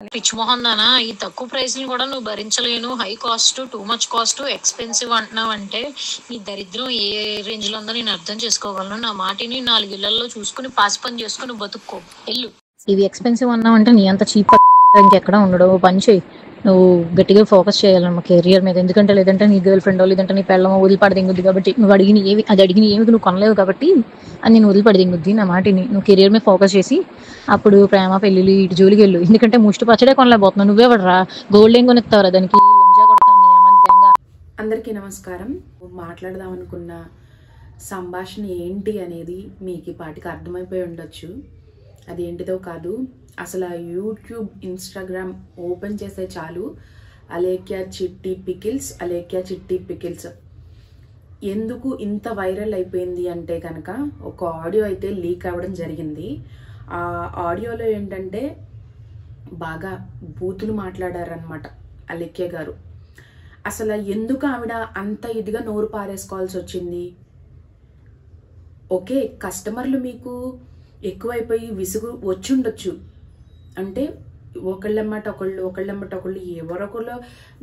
పిచ్చి మొహం దానా, ఈ తక్కువ ప్రైస్ ని కూడా నువ్వు భరించలేను, high cost, too much cost, expensive అంటున్నావు అంటే నీ దరిద్రం ఏ రేంజ్ లో ఉందో నేను అర్థం చేసుకోగలను. నా మాటిని 4 ఇళ్లలో చూసుకుని పాసి పని చేసుకుని బతుక్కో, వెళ్ళు. ఇవి ఎక్స్పెన్సివ్ అన్నావు అంటే నీ అంత చీప్ ఇంకెక్కడ ఉండడు. పని చేయి, నువ్వు గట్టిగా ఫోకస్ చేయాలన్నమా కెరియర్ మీద. ఎందుకంటే లేదంటే నీ గర్ల్ ఫ్రెండ్ లేదంటే నీ పెళ్ళమో వదిలిపడదింగుద్ది. కాబట్టి నువ్వు అడిగిన ఏమి నువ్వు కొనలేవు కాబట్టి అది నేను వదిలిపడదింగుద్ది. నా మాటిని నువ్వు కెరియర్ మీద ఫోకస్ చేసి అప్పుడు ప్రేమ పెళ్ళిళ్ళు ఇటు జోలికి వెళ్ళు. ఎందుకంటే ముష్టి పచ్చడే కొనలేకపోతున్నావు. నువ్వే పడరా, గోల్డ్ ఏం కొనిస్తావురా దానికి, అందరికీ నమస్కారం. మాట్లాడదాం అనుకున్న సంభాషణ ఏంటి అనేది మీకు పాటికి అర్థమైపోయి ఉండొచ్చు. అది ఏంటిదో కాదు, అసలు యూట్యూబ్, ఇన్స్టాగ్రామ్ ఓపెన్ చేసే చాలు అలేఖ్య చిట్టి పికిల్స్, అలేఖ్య చిట్టి పికిల్స్ ఎందుకు ఇంత వైరల్ అయిపోయింది అంటే కనుక ఒక ఆడియో అయితే లీక్ అవ్వడం జరిగింది. ఆ ఆడియోలో ఏంటంటే బాగా బూతులు మాట్లాడారనమాట అలేఖ్య గారు. అసలు ఎందుకు ఆవిడ అంత ఇదిగా నోరు పారేసుకోవాల్సి వచ్చింది? ఓకే, కస్టమర్లు మీకు ఎక్కువైపోయి విసుగు వచ్చుండొచ్చు, అంటే ఒకళ్ళెమ్మట ఒకళ్ళు ఎవరొకళ్ళు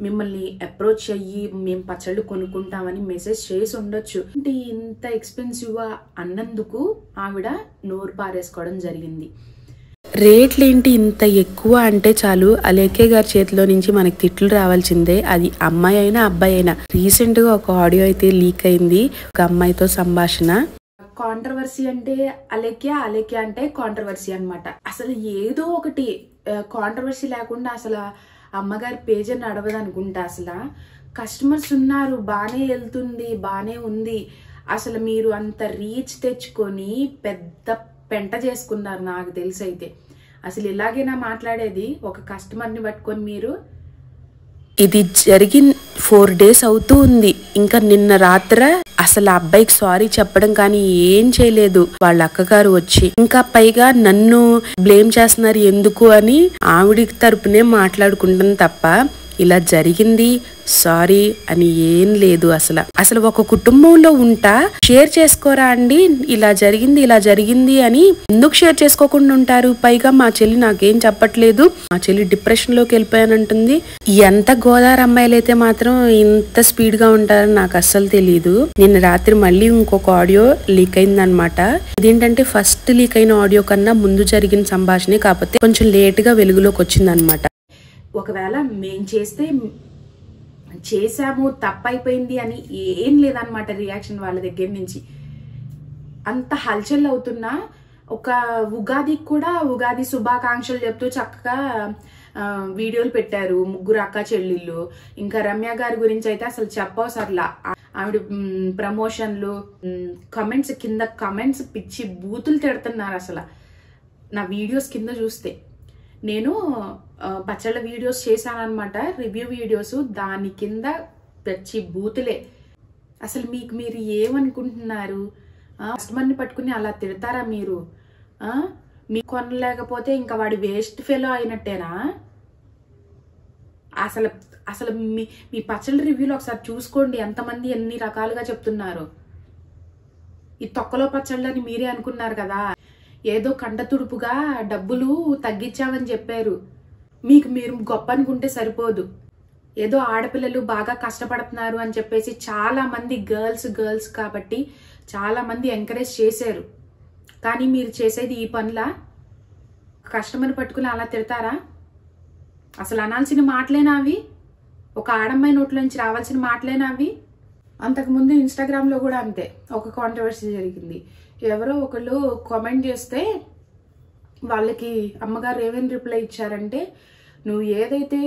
మిమ్మల్ని అప్రోచ్ అయ్యి మేము పచ్చళ్ళు కొనుక్కుంటామని మెసేజ్ చేసి ఉండొచ్చు. అంటే ఇంత ఎక్స్పెన్సివ్గా అన్నందుకు ఆవిడ నోరు పారేసుకోవడం జరిగింది. రేట్లేంటి ఇంత ఎక్కువ అంటే చాలు అలేఖ్య గారి చేతిలో నుంచి మనకి తిట్లు రావాల్సిందే, అది అమ్మాయి అయినా అబ్బాయి అయినా. రీసెంట్ గా ఒక ఆడియో అయితే లీక్ అయింది, ఒక అమ్మాయితో సంభాషణ. కాంట్రవర్సీ అంటే అలేఖ్య అంటే కాంట్రవర్సీ అనమాట. అసలు ఏదో ఒకటి కాంట్రవర్సీ లేకుండా అసలు అమ్మగారి పేజ్ అని నడవదు అనుకుంటా. అసలు కస్టమర్స్ ఉన్నారు, బానే వెళ్తుంది, బానే ఉంది. అసలు మీరు అంత రీచ్ తెచ్చుకొని పెద్ద పెంట చేసుకున్నారు నాకు తెలిసి. అయితే అసలు ఇలాగేనా మాట్లాడేది ఒక కస్టమర్ని పట్టుకొని మీరు? ఇది జరిగి 4 days అవుతూ ఉంది. ఇంకా నిన్న రాత్ర అసలు అబ్బాయికి సారీ చెప్పడం కానీ ఏం చేయలేదు వాళ్ళ అక్కగారు వచ్చి. ఇంకా పైగా నన్ను బ్లేమ్ చేస్తున్నారు ఎందుకు అని ఆవిడ తరపునే మాట్లాడుకుంటాను తప్ప ఇలా జరిగింది సారీ అని ఏం లేదు. అసలు ఒక కుటుంబంలో ఉంటా షేర్ చేసుకోరా అండి, ఇలా జరిగింది అని ఎందుకు షేర్ చేసుకోకుండా ఉంటారు? పైగా మా చెల్లి నాకేం చెప్పట్లేదు, మా చెల్లి డిప్రెషన్ లోకి వెళ్ళిపోయానంటుంది. ఎంత గోదావరి అమ్మాయిలు అయితే మాత్రం ఇంత స్పీడ్ గా ఉంటారని నాకు అస్సలు తెలియదు. నిన్న రాత్రి మళ్ళీ ఇంకొక ఆడియో లీక్ అయిందనమాట. ఇదేంటంటే ఫస్ట్ లీక్ అయిన ఆడియో కన్నా ముందు జరిగిన సంభాషణ, కాకపోతే కొంచెం లేట్ గా వెలుగులోకి వచ్చిందనమాట. ఒకవేళ మేం చేసాము తప్పైపోయింది అని ఏం లేదనమాట రియాక్షన్ వాళ్ళ దగ్గర నుంచి. అంత హల్చల్ అవుతున్నా ఒక ఉగాదికి కూడా ఉగాది శుభాకాంక్షలు చెప్తూ చక్కగా వీడియోలు పెట్టారు ముగ్గురు అక్క చెల్లెళ్ళు. ఇంకా రమ్య గారి గురించి అయితే అసలు చెప్పవసరలా, ఆవిడ ప్రమోషన్లు, కింద కమెంట్స్ పిచ్చి బూతులు తిడుతున్నారు. అసలు నా వీడియోస్ కింద చూస్తే నేను పచ్చళ్ళ వీడియోస్ చేశానమాట, రివ్యూ వీడియోస్, దాని కింద తెచ్చి బూతులే. అసలు మీరు ఏమనుకుంటున్నారు? కస్టమర్ని పట్టుకుని అలా తిడతారా మీరు? మీకు కొనలేకపోతే ఇంకా వాడి వేస్ట్ ఫెలో అయినట్టేనా? అసలు మీ పచ్చళ్ళ రివ్యూలో ఒకసారి చూసుకోండి, ఎంతమంది ఎన్ని రకాలుగా చెప్తున్నారు. ఈ తొక్కలో పచ్చళ్ళని మీరే అనుకున్నారు కదా, ఏదో కంటతుడుపుగా డబ్బులు తగ్గించామని చెప్పారు. మీరు గొప్ప అనుకుంటే సరిపోదు. ఏదో ఆడపిల్లలు బాగా కష్టపడుతున్నారు అని చెప్పేసి చాలా మంది గర్ల్స్ కాబట్టి చాలా మంది ఎంకరేజ్ చేశారు. కానీ మీరు చేసేది ఈ పనులా? కస్టమర్ని పట్టుకుని అలా తిడతారా? అసలు అనాల్సిన మాటలేనా అవి? ఒక ఆడమ్మాయి నోట్ల నుంచి రావాల్సిన మాటలేనా అవి? అంతకుముందు ఇన్స్టాగ్రామ్లో కూడా అంతే ఒక కాంట్రవర్సీ జరిగింది. ఎవరో ఒకళ్ళు కామెంట్ చేస్తే వాళ్ళకి అమ్మగారు ఏమేమి రిప్లై ఇచ్చారంటే, నువ్వు ఏదైతే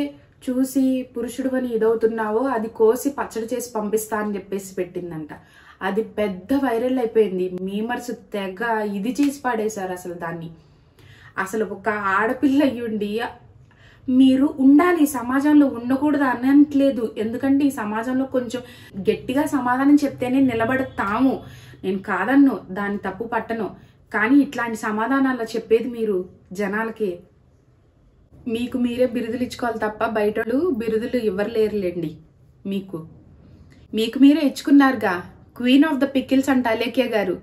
చూసి పురుషుడు అని ఇదవుతున్నావో అది కోసి పచ్చడి చేసి పంపిస్తా అని చెప్పేసి పెట్టిందంట. అది పెద్ద వైరల్ అయిపోయింది. మీమర్స్ తెగ ఇది చేసి పాడేశారు అసలు దాన్ని. అసలు ఒక ఆడపిల్ల అయ్యుండి మీరు ఉండాలి, సమాజంలో ఉండకూడదు అనట్లేదు. ఎందుకంటే ఈ సమాజంలో కొంచెం గట్టిగా సమాధానం చెప్తేనే నిలబడతాము, నేను కాదన్ను, దాన్ని తప్పు పట్టను. కానీ ఇట్లాంటి సమాధానాలు చెప్పేది మీరు జనాలకి. మీకు మీరే బిరుదులు ఇచ్చుకోవాలి తప్ప బయట బిరుదులు ఇవ్వలేరులేండి. మీకు మీరే ఇచ్చుకున్నారుగా, క్వీన్ ఆఫ్ ద పికిల్స్ అంట అలేఖ్య గారు.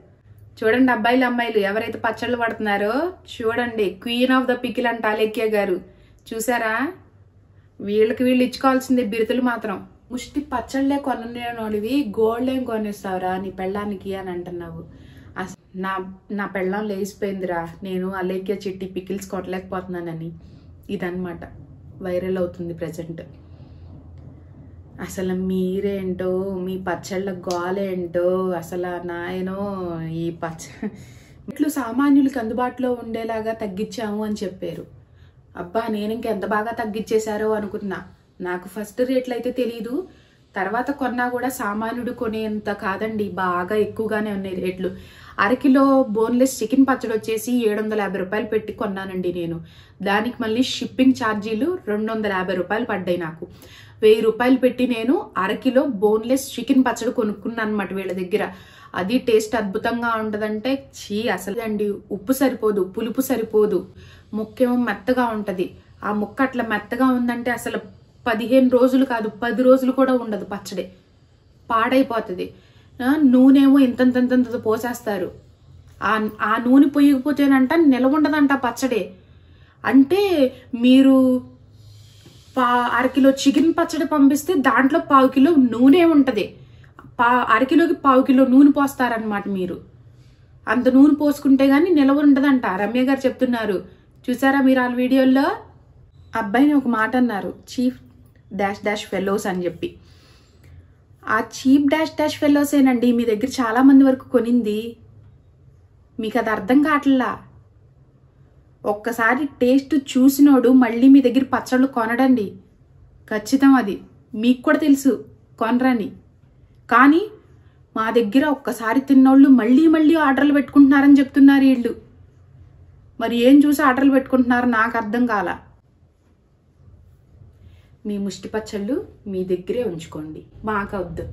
చూడండి అబ్బాయిలు అమ్మాయిలు ఎవరైతే పచ్చళ్ళు పడుతున్నారో చూడండి, క్వీన్ ఆఫ్ ద పికిల్ అంట అలేఖ్య గారు. చూసారా, వీళ్ళకి వీళ్ళు ఇచ్చుకోవాల్సిందే బిరుదులు మాత్రం. ముష్టి పచ్చళ్ళే కొనలేనోడివి గోల్డ్ ఏం కొనిస్తావురా నీ పెళ్ళానికి అని అంటున్నావు. నా పెళ్ళం లేచిపోయిందిరా, నేను అలేఖ్య చిట్టి పికిల్స్ కొట్టలేకపోతున్నానని. ఇదన్నమాట వైరల్ అవుతుంది ప్రజెంట్. అసలు మీరేంటో, మీ పచ్చళ్ళ గోలేంటో, అసలు నాయనో ఈ ఇట్లు సామాన్యులకి అందుబాటులో ఉండేలాగా తగ్గించాము అని చెప్పారు. అబ్బా, నేను ఇంకెంత బాగా తగ్గించేశారో అనుకున్నా. నాకు ఫస్ట్ రేట్లు అయితే తెలీదు, తర్వాత కొన్నా కూడా సామాన్యుడు కొనేంత కాదండి, బాగా ఎక్కువగానే ఉన్నాయి రేట్లు. అరకిలో బోన్లెస్ చికెన్ పచ్చడి వచ్చేసి 750 రూపాయలు పెట్టి కొన్నానండి నేను. దానికి మళ్ళీ షిప్పింగ్ ఛార్జీలు 250 రూపాయలు పడ్డాయి నాకు. 1000 రూపాయలు పెట్టి నేను అరకిలో బోన్లెస్ చికెన్ పచ్చడి కొనుక్కున్నాను అనమాట వీళ్ళ దగ్గర. అది టేస్ట్ అద్భుతంగా ఉంటదంటే అసలు అండి, ఉప్పు సరిపోదు, పులుపు సరిపోదు, ముక్కేమో మెత్తగా ఉంటది. ఆ ముక్క అట్లా మెత్తగా ఉందంటే అసలు 15 రోజులు కాదు 10 రోజులు కూడా ఉండదు, పచ్చడి పాడైపోతుంది. నూనెమో ఇంతంత పోసేస్తారు. ఆ నూనె పొయ్యకపోతేనంట నిలవ ఉండదంట పచ్చడి. అంటే మీరు అరకిలో చికెన్ పచ్చడి పంపిస్తే దాంట్లో 1/4 కిలో నూనె ఉంటది. అరకిలోకి 1/4 కిలో నూనె పోస్తారనమాట. మీరు అంత నూనె పోసుకుంటే గానీ నిలవ ఉండదంట, రమ్య గారు చెప్తున్నారు. చూసారా మీరు ఆ వీడియోలో? అబ్బాయిని ఒక మాట అన్నారు, చీఫ్ డాష్ ఫెలోస్ అని చెప్పి. ఆ చీప్ డాష్ ఫెలోసేనండి మీ దగ్గర చాలా మంది వరకు కొనింది. మీకు అది అర్థం కావట్లా. ఒక్కసారి టేస్ట్ చూసినోడు మళ్ళీ మీ దగ్గర పచ్చళ్ళు కొనడండి, ఖచ్చితం. అది మీకు కూడా తెలుసు, కొనరని. కానీ మా దగ్గర ఒక్కసారి తిన్నోళ్ళు మళ్ళీ ఆర్డర్లు పెట్టుకుంటున్నారని చెప్తున్నారు వీళ్ళు. మరి ఏం చూసి ఆర్డర్లు పెట్టుకుంటున్నారో నాకు అర్థం కాల. మీ ముష్టి పచ్చళ్ళు మీ దగ్గరే ఉంచుకోండి, మాకు వద్దు.